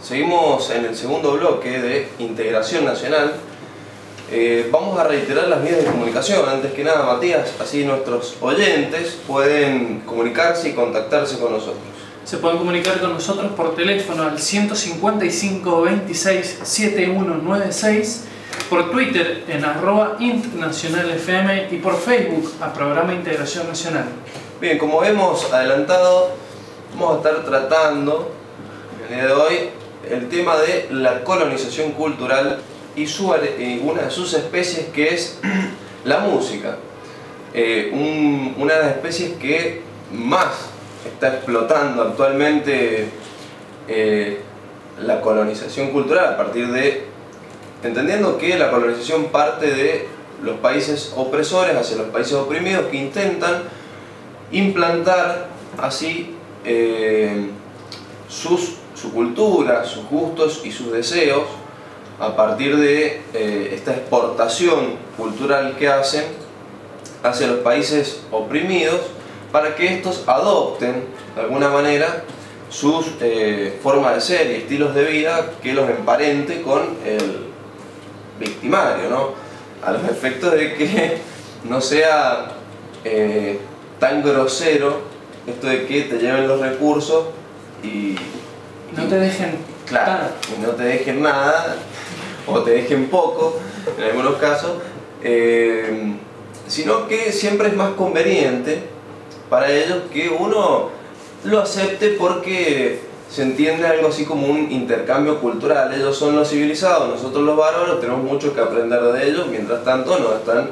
Seguimos en el segundo bloque de integración nacional. Vamos a reiterar las vías de comunicación. Antes que nada, Matías, así nuestros oyentes pueden comunicarse y contactarse con nosotros. Se pueden comunicar con nosotros por teléfono al 155 26 7196, por Twitter en @intnacionalfm y por Facebook a Programa Integración Nacional. Bien, como hemos adelantado, vamos a estar tratando el día de hoy el tema de la colonización cultural y una de sus especies, que es la música. Una de las especies que más está explotando actualmente la colonización cultural, a partir de, entendiendo que la colonización parte de los países opresores hacia los países oprimidos, que intentan implantar así su cultura, sus gustos y sus deseos a partir de esta exportación cultural que hacen hacia los países oprimidos, para que estos adopten de alguna manera sus formas de ser y estilos de vida que los emparente con el victimario, ¿no? A los efectos de que no sea tan grosero esto de que te lleven los recursos y no te dejen, claro, y no te dejen nada, o te dejen poco en algunos casos, sino que siempre es más conveniente para ellos que uno lo acepte, porque se entiende algo así como un intercambio cultural. Ellos son los civilizados, nosotros los bárbaros, tenemos mucho que aprender de ellos. Mientras tanto nos están,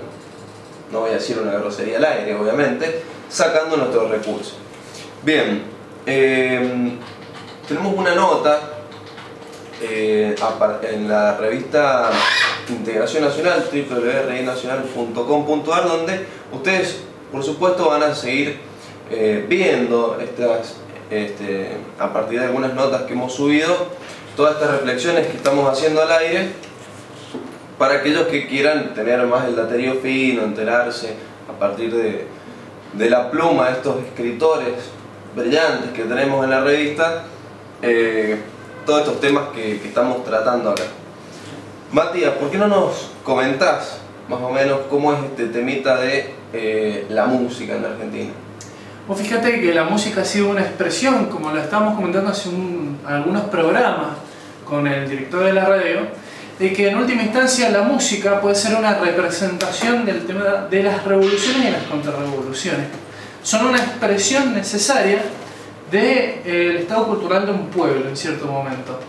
no voy a decir una grosería al aire obviamente, sacando nuestros recursos. Bien, tenemos una nota en la revista Integración Nacional, www.reinacional.com.ar, donde ustedes por supuesto van a seguir viendo a partir de algunas notas que hemos subido, todas estas reflexiones que estamos haciendo al aire, para aquellos que quieran tener más el daterío fino, enterarse a partir de la pluma de estos escritores brillantes que tenemos en la revista, todos estos temas que estamos tratando acá. Matías, ¿por qué no nos comentás más o menos cómo es este temita de la música en Argentina? Vos fíjate que la música ha sido una expresión, como lo estábamos comentando hace algunos programas con el director de la radio, de que en última instancia la música puede ser una representación del tema de las revoluciones y las contrarrevoluciones. Son una expresión necesaria del estado cultural de un pueblo en cierto momento.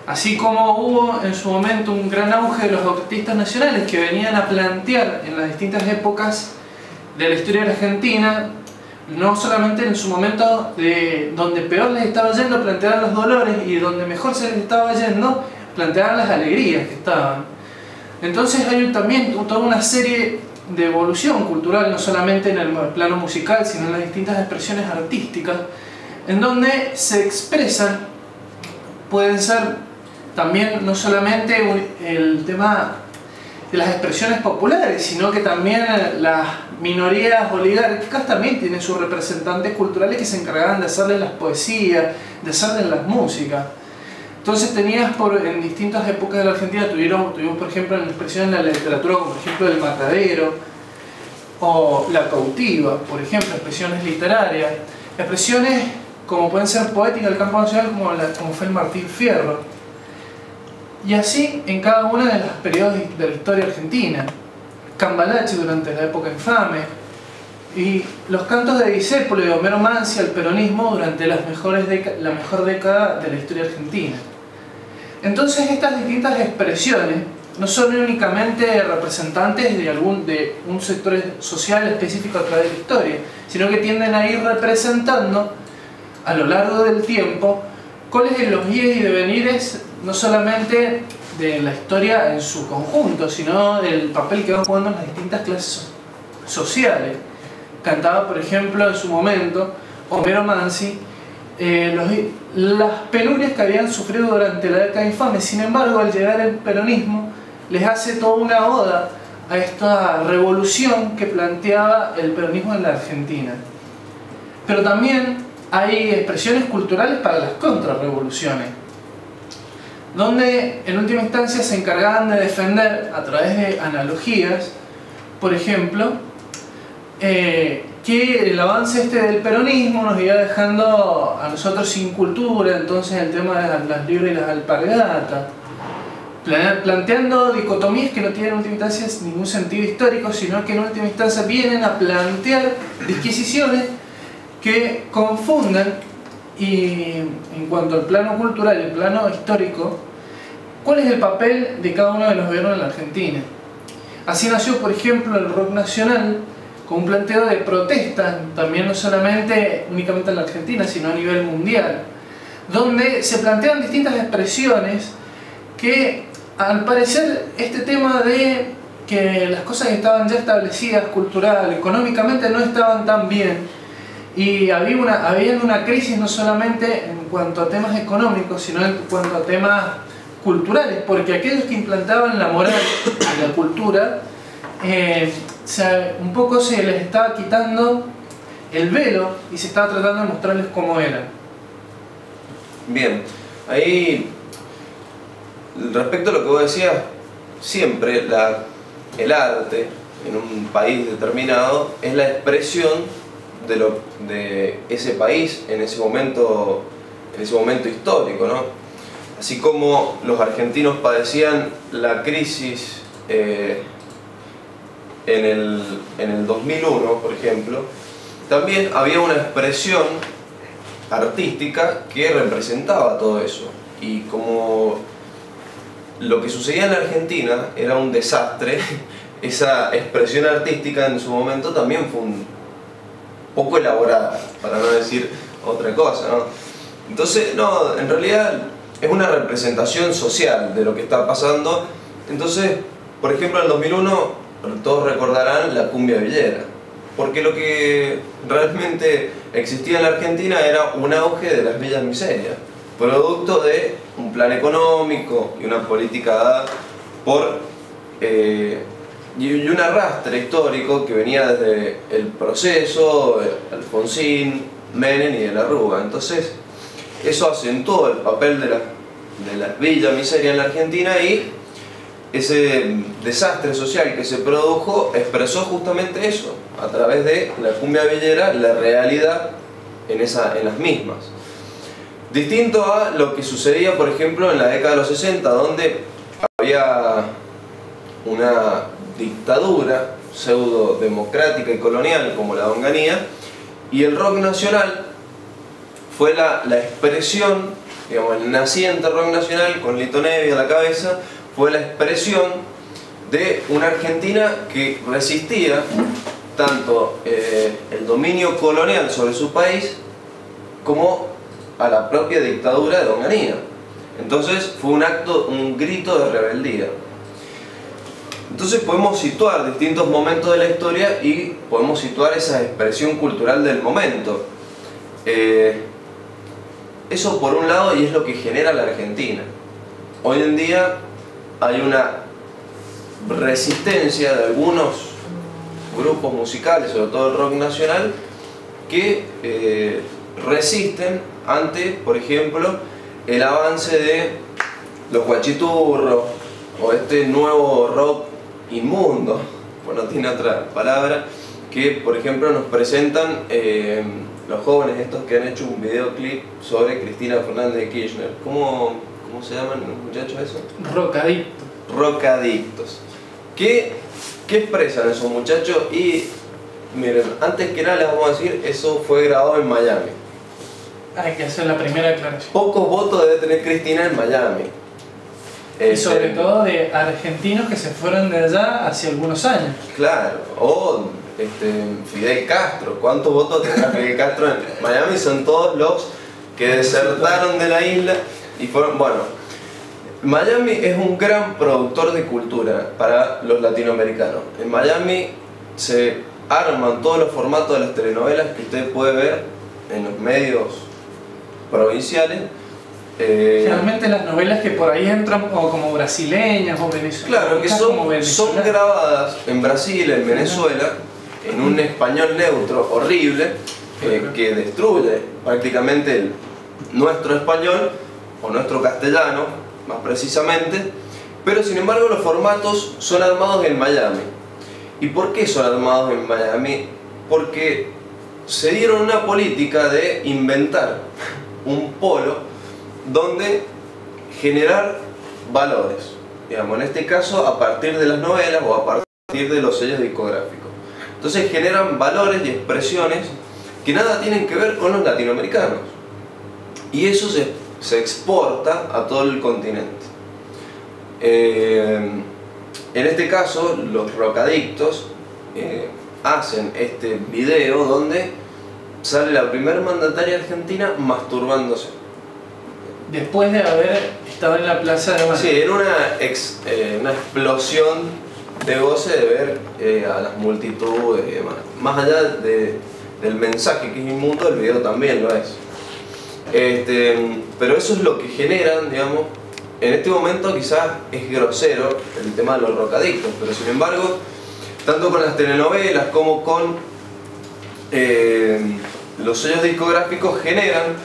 Así como hubo en su momento un gran auge de los artistas nacionales que venían a plantear en las distintas épocas de la historia argentina, no solamente en su momento donde peor les estaba yendo, plantear los dolores, y donde mejor se les estaba yendo, plantear las alegrías que estaban. Entonces hay también toda una serie de evolución cultural, no solamente en el plano musical, sino en las distintas expresiones artísticas, en donde se expresan, pueden ser también no solamente el tema de las expresiones populares, sino que también las minorías oligárquicas también tienen sus representantes culturales que se encargaban de hacerles las poesías, de hacerles las músicas. Entonces tenías en distintas épocas de la Argentina, tuvimos por ejemplo en expresiones en la literatura, como por ejemplo El Matadero o La Cautiva, por ejemplo, expresiones literarias, expresiones como pueden ser poéticas del campo nacional, como fue el Martín Fierro, y así en cada uno de los periodos de la historia argentina. Cambalache durante la época infame, y los cantos de Discépolo y de Homero Mansi al peronismo durante la mejor década de la historia argentina. Entonces estas distintas expresiones no son únicamente representantes de un sector social específico a través de la historia, sino que tienden a ir representando a lo largo del tiempo cuáles son los guías y devenires, no solamente de la historia en su conjunto, sino del papel que van jugando en las distintas clases sociales. Cantaba, por ejemplo, en su momento Homero Mansi las penurias que habían sufrido durante la década infame. Sin embargo, al llegar el peronismo, les hace toda una oda a esta revolución que planteaba el peronismo en la Argentina. Pero también hay expresiones culturales para las contrarrevoluciones. donde en última instancia se encargaban de defender a través de analogías, por ejemplo, que el avance del peronismo nos iba dejando a nosotros sin cultura, entonces el tema de las libres y las alpargatas, planteando dicotomías que no tienen en última instancia ningún sentido histórico, sino que en última instancia vienen a plantear disquisiciones que confundan, y en cuanto al plano cultural y el plano histórico, cuál es el papel de cada uno de los gobiernos en la Argentina. Así nació, por ejemplo, el rock nacional, con un planteo de protesta, también no solamente únicamente en la Argentina, sino a nivel mundial, donde se plantean distintas expresiones que, al parecer, este tema de que las cosas que estaban ya establecidas, cultural, económicamente, no estaban tan bien, y había una crisis no solamente en cuanto a temas económicos, sino en cuanto a temas culturales, porque aquellos que implantaban la moral y la cultura, un poco se les estaba quitando el velo y se estaba tratando de mostrarles cómo eran. Bien, ahí respecto a lo que vos decías, siempre el arte en un país determinado es la expresión de ese país en ese momento histórico, ¿no? Así como los argentinos padecían la crisis en el 2001, por ejemplo, también había una expresión artística que representaba todo eso. Y como lo que sucedía en la Argentina era un desastre, esa expresión artística en su momento también fue un poco elaborada, para no decir otra cosa, ¿no? Entonces, no, en realidad es una representación social de lo que está pasando. Entonces, por ejemplo, en el 2001 todos recordarán la cumbia villera, porque lo que realmente existía en la Argentina era un auge de las villas miserias, producto de un plan económico y una política dada por y un arrastre histórico que venía desde el Proceso, Alfonsín, Menem y de la Rúa. Entonces eso acentuó el papel de las villas miserias en la Argentina, y ese desastre social que se produjo expresó justamente eso a través de la cumbia villera, la realidad en las mismas. Distinto a lo que sucedía, por ejemplo, en la década de los 60, donde había una dictadura pseudo-democrática y colonial como la de Onganía, y el rock nacional fue la expresión, digamos, el naciente rock nacional con Lito Nebbia a la cabeza, fue la expresión de una Argentina que resistía tanto el dominio colonial sobre su país como a la propia dictadura de Onganía. Entonces fue un grito de rebeldía. Entonces podemos situar distintos momentos de la historia y podemos situar esa expresión cultural del momento. Eso por un lado, y es lo que genera la Argentina. Hoy en día hay una resistencia de algunos grupos musicales, sobre todo el rock nacional, que resisten ante, por ejemplo, el avance de los guachiturros o este nuevo rock inmundo, bueno, tiene otra palabra, que por ejemplo nos presentan los jóvenes estos que han hecho un videoclip sobre Cristina Fernández de Kirchner. ¿Cómo se llaman los muchachos esos? Rocadictos. Rocadictos. ¿Qué expresan esos muchachos? Y miren, antes que nada les vamos a decir, eso fue grabado en Miami. Hay que hacer la primera aclaración. Pocos votos debe tener Cristina en Miami. Y sobre todo de argentinos que se fueron de allá hace algunos años. Claro, o Fidel Castro. ¿Cuántos votos tendrá Fidel Castro en Miami? Son todos los que desertaron de la isla y fueron... Bueno, Miami es un gran productor de cultura para los latinoamericanos. En Miami se arman todos los formatos de las telenovelas que usted puede ver en los medios provinciales. Generalmente las novelas que por ahí entran o como brasileñas o venezolanas. Claro, que son grabadas en Brasil, en Venezuela, en un español neutro horrible, que destruye prácticamente nuestro español o nuestro castellano, más precisamente, pero sin embargo los formatos son armados en Miami. ¿Y por qué son armados en Miami? Porque se dieron una política de inventar un polo donde generar valores, digamos, en este caso a partir de las novelas o a partir de los sellos discográficos. Entonces generan valores y expresiones que nada tienen que ver con los latinoamericanos, y eso se exporta a todo el continente. En este caso los rocadictos hacen este video donde sale la primera mandataria argentina masturbándose. Después de haber estado en la Plaza de Mayo. Sí, era una explosión de goce de ver a las multitudes y demás. Más allá del mensaje que es inmundo, el video también lo es. Pero eso es lo que generan, digamos. En este momento quizás es grosero el tema de los rocadictos, pero sin embargo, tanto con las telenovelas como con los sellos discográficos generan,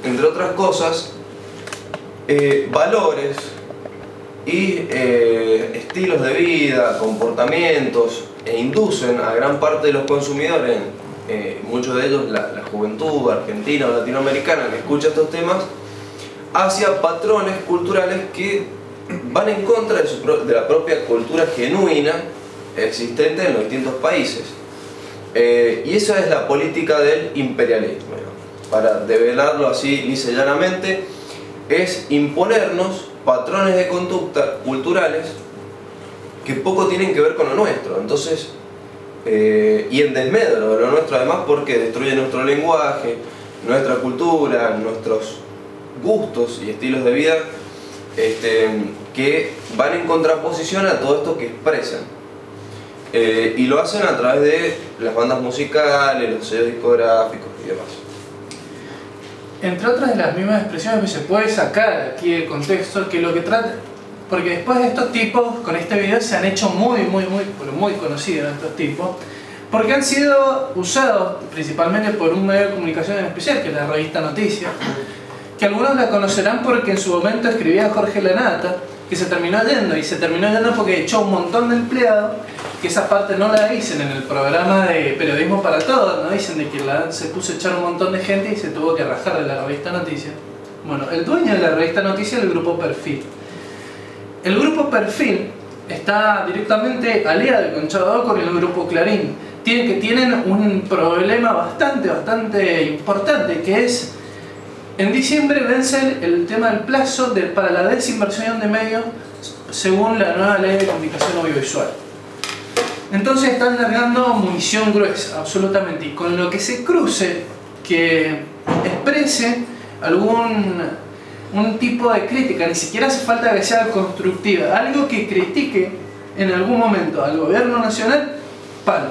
entre otras cosas, valores y estilos de vida, comportamientos, e inducen a gran parte de los consumidores, muchos de ellos la juventud argentina o latinoamericana que escucha estos temas, hacia patrones culturales que van en contra de la propia cultura genuina existente en los distintos países. Y esa es la política del imperialismo, para develarlo así lisa y llanamente, es imponernos patrones de conducta culturales que poco tienen que ver con lo nuestro. Entonces, y en desmedro de lo nuestro, además, porque destruye nuestro lenguaje, nuestra cultura, nuestros gustos y estilos de vida, que van en contraposición a todo esto que expresan. Y lo hacen a través de las bandas musicales, los sellos discográficos y demás. Entre otras de las mismas expresiones que se puede sacar aquí del contexto, que lo que trata, porque después de estos tipos, con este video se han hecho muy conocidos estos tipos, porque han sido usados principalmente por un medio de comunicación en especial, que es la revista Noticias, que algunos la conocerán porque en su momento escribía Jorge Lanata, que se terminó yendo porque echó un montón de empleados, que esa parte no la dicen en el programa de Periodismo para Todos, no dicen de que se puso a echar un montón de gente y se tuvo que rajar de la revista Noticias. Bueno, el dueño de la revista Noticias es el Grupo Perfil. El Grupo Perfil está directamente aliado con Chavo con el Grupo Clarín. Tienen un problema bastante importante, que es: en diciembre vence el tema del plazo para la desinversión de medios según la nueva ley de comunicación audiovisual. Entonces están largando munición gruesa, absolutamente, y con lo que se cruce que exprese un tipo de crítica, ni siquiera hace falta que sea constructiva, algo que critique en algún momento al gobierno nacional, palo.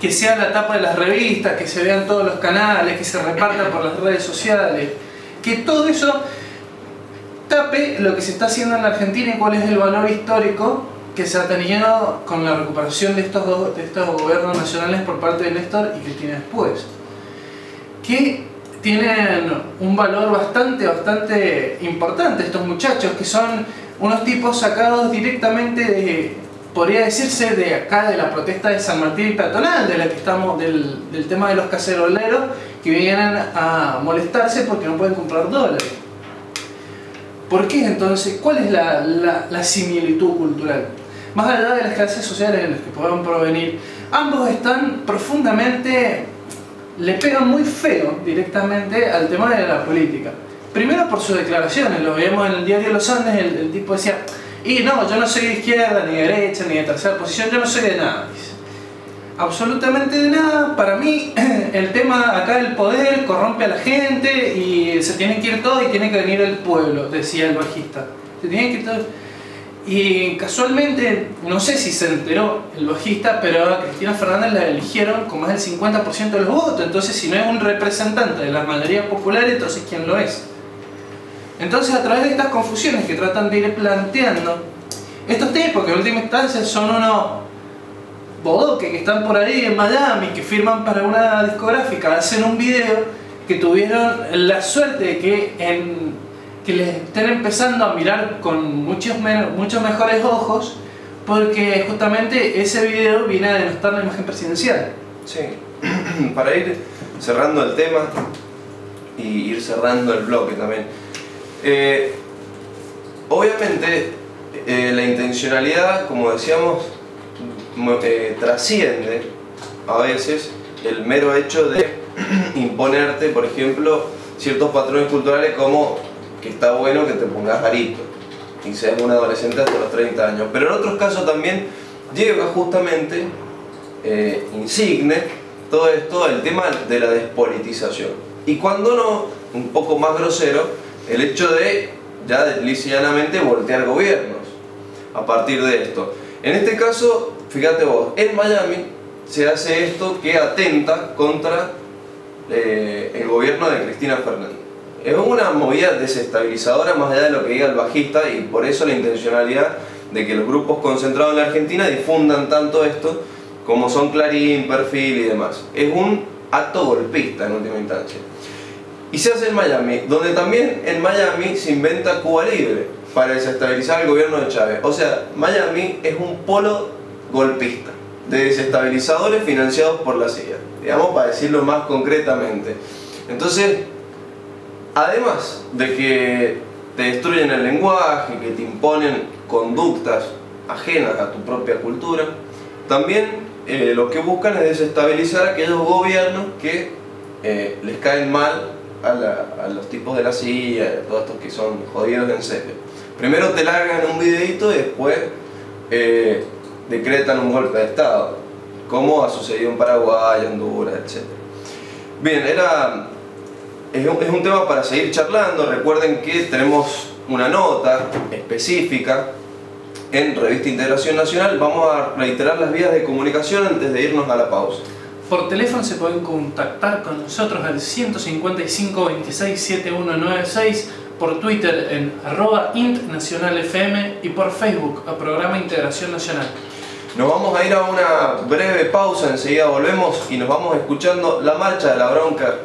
Que sea la tapa de las revistas, que se vean todos los canales, que se reparta por las redes sociales, que todo eso tape lo que se está haciendo en la Argentina y cuál es el valor histórico que se ha tenido con la recuperación de estos gobiernos nacionales por parte de Néstor y Cristina después, que tienen un valor bastante importante estos muchachos, que son unos tipos sacados directamente de, podría decirse, de acá, de la protesta de San Martín y Peatonal, de la que estamos, del tema de los caceroleros que vienen a molestarse porque no pueden comprar dólares. ¿Por qué entonces? ¿Cuál es la similitud cultural? Más allá de las clases sociales en las que puedan provenir, ambos están profundamente, le pegan muy feo directamente al tema de la política. Primero por sus declaraciones, lo veíamos en el diario Los Andes, el tipo decía: y no, yo no soy de izquierda, ni de derecha, ni de tercera posición, yo no soy de nada. Dice. Absolutamente de nada. Para mí, el tema acá del poder corrompe a la gente y se tiene que ir todo y tiene que venir el pueblo, decía el bajista. Se tiene que ir todo. Y casualmente, no sé si se enteró el bajista, pero a Cristina Fernández la eligieron con más del 50% de los votos. Entonces, si no es un representante de la mayoría popular, entonces ¿quién lo es? Entonces, a través de estas confusiones que tratan de ir planteando, estos tipos que en última instancia son unos bodoques que están por ahí en Miami, que firman para una discográfica, hacen un video, que tuvieron la suerte de que que les estén empezando a mirar con muchos mejores ojos, porque justamente ese video viene a denostar la imagen presidencial. Sí, para ir cerrando el tema y ir cerrando el bloque también. Obviamente la intencionalidad, como decíamos, trasciende a veces el mero hecho de imponerte, por ejemplo, ciertos patrones culturales como que está bueno que te pongas garito y seas un adolescente hasta los 30 años. Pero en otros casos también llega justamente, insigne, todo esto, el tema de la despolitización. Y cuando no, un poco más grosero, el hecho de ya lisa y llanamente voltear gobiernos a partir de esto. En este caso, fíjate vos, en Miami se hace esto que atenta contra el gobierno de Cristina Fernández. Es una movida desestabilizadora más allá de lo que diga el bajista, y por eso la intencionalidad de que los grupos concentrados en la Argentina difundan tanto esto como son Clarín, Perfil y demás. Es un acto golpista en última instancia. Y se hace en Miami, donde también en Miami se inventa Cuba Libre para desestabilizar el gobierno de Chávez. O sea, Miami es un polo golpista de desestabilizadores financiados por la CIA, digamos, para decirlo más concretamente. Entonces, además de que te destruyen el lenguaje, que te imponen conductas ajenas a tu propia cultura, también lo que buscan es desestabilizar a aquellos gobiernos que les caen mal a los tipos de la CIA, a todos estos que son jodidos en serio. Primero te largan un videito y después decretan un golpe de Estado, como ha sucedido en Paraguay, Honduras, etc. Bien, es un tema para seguir charlando. Recuerden que tenemos una nota específica en Revista Integración Nacional. Vamos a reiterar las vías de comunicación antes de irnos a la pausa. Por teléfono se pueden contactar con nosotros al 155 26 7196, por Twitter en @intnacionalfm y por Facebook a Programa Integración Nacional. Nos vamos a ir a una breve pausa, enseguida volvemos y nos vamos escuchando La Marcha de la Bronca